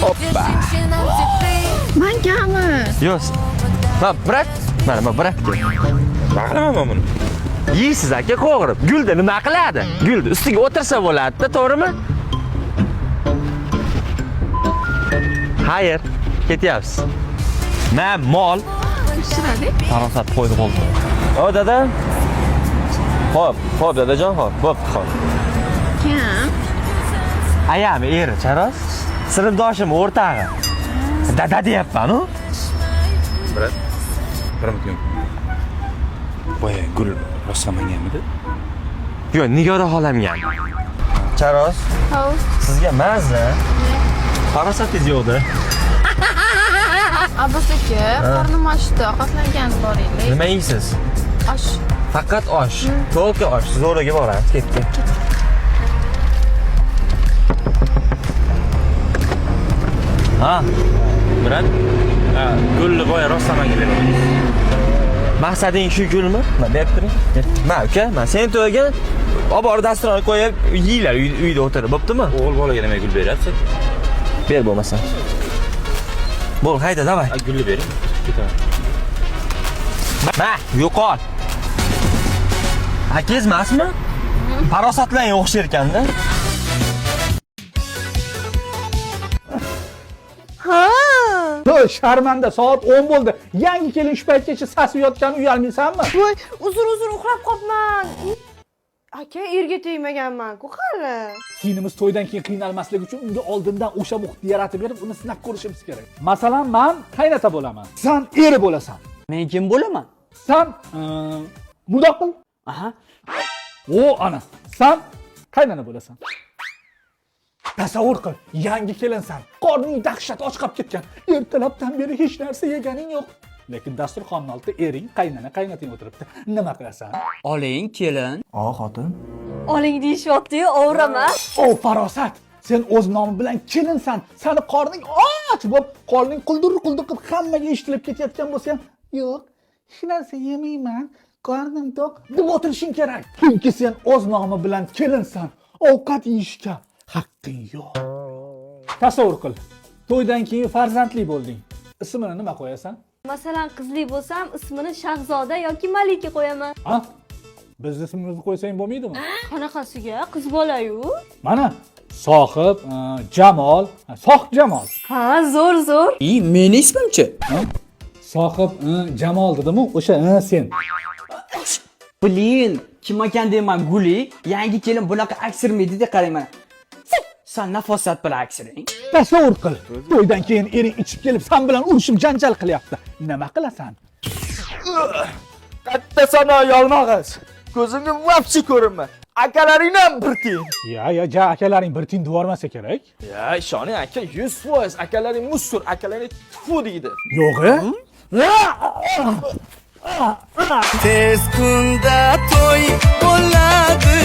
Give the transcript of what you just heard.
Hoppa. Mangami? Yo'q. Bırak. Mana bırak. Baqiraman buni. Yeysiz aka qo'g'irib. Gulda nima qiladi? Gulda ustiga o'tirsa bo'ladi-da, to'g'rimi? Xayr, ketyapsiz. Men mol Pishiradi. farosat qo'ydi qoldi. O dada. Xo'p dadajon, xo'p. Kim? Ayami eri charos. Sinfdoshim o'rtag'i. Dada deyapman-ku. Brat. Birim. Boya gul rostlamanganmidi? Yo'q, Nigora xolamgan. Charos, Hov. sizga mazza. Farosatingiz yo'qda. Abbos aka, qornim ochdi, ovqatlangan boringlar. Nima yeysiz? Osh. Faqat osh. To'lqa osh. Zo'raga boramiz. Ketdi. Ha, Brat. Gulni boya rostlamangan dedim. maqsading shu gulmi? Mana berib turing. Ma uka, men sen to'yga olib borib dasturxonga qo'yib yeylar uyda o'tirib, bo'ptimi? O'g'il bolaga nima gul beryapsiz? Ber bo'lmasa. Bo'l, hayda, davay. Gulni bering. Ketaman. Ma, yo'qol. Akangiz emasmi? Farosatlanga o'xshar ekanda. To'y sharmanda soat 10 bo'ldi. Yangi kelin shu paytgacha sasib yotgan uyalmaysanmi? Voy, uzun uxlab qolibman. Aka, erga tegmaganman-ku, qani. Kelinimiz to'ydan keyin qiynalmaslik uchun unga oldindan o'sha muhitni yaratib berib, uni sinab ko'rishimiz kerak. Masalan, men qaynota bo'laman. Sen eri bo'lasan. Men kim bo'laman? Sen mundoq qil. Aha. Ana. Sen qaynona bo'lasan. Tasavvur qil, yangi kelinsan. Qorning dahshat och qolib ketgan. Ertalabdan beri hech narsa yeganing yo'q. Lekin dasturxonning oldida ering, qaynoting o'tiribdi. Nima qilasan? Oling, kelin. Xotin. Oling deyishyapti-yu, o'vrama. O farosat. Sen o'z nomi bilan kelinsan. Seni qorning och bo'lib, qorning quldur qilib hammaga eshitilib ketayotgan bo'lsa ham, yo'q, hech narsa yemayman, qornim to'q deb o'tirishing kerak. Chunki sen o'z nomi bilan kelinsan. Ovqat yeyishga haqqing yo'q. Tasavvur qil. To'ydan keyin farzandli bo'lding. Ismini nima qo'yasan? Masalan, qizli bo'lsam, ismini Shahzoda yoki Malika qo'yaman. Ha? Biz ismimizni qo'ysang bo'lmaydimi? Qanaqasiga? Qiz bola-yu. Mana Sohib, Jamol, Sohib Jamol. Ha, zo'r. Meni ismimchi? Sohib Jamol dedim-ku, o'sha sen. Blin, kim ekan deyman, Guli, yangi kelin bunaqa aksirmaydi-da, qarayman. Sen nafosat bilan aksiring. Tasavvur qil. To'ydan keyin ering ichib kelib, sen bilan urushib janjal qilyapti. Nima qilasan? Katta sana yalmag'iz. Ko'zimga vapchi ko'rinma. Akalaring ham bir tiyin. Ja akalaring bir tiyin devormasa kerak. Ya, ishoning aka 100%. Akalaring mustur, akalaring tfu deydi. Yo'q-a? Tez kunda to'y bo'ladi.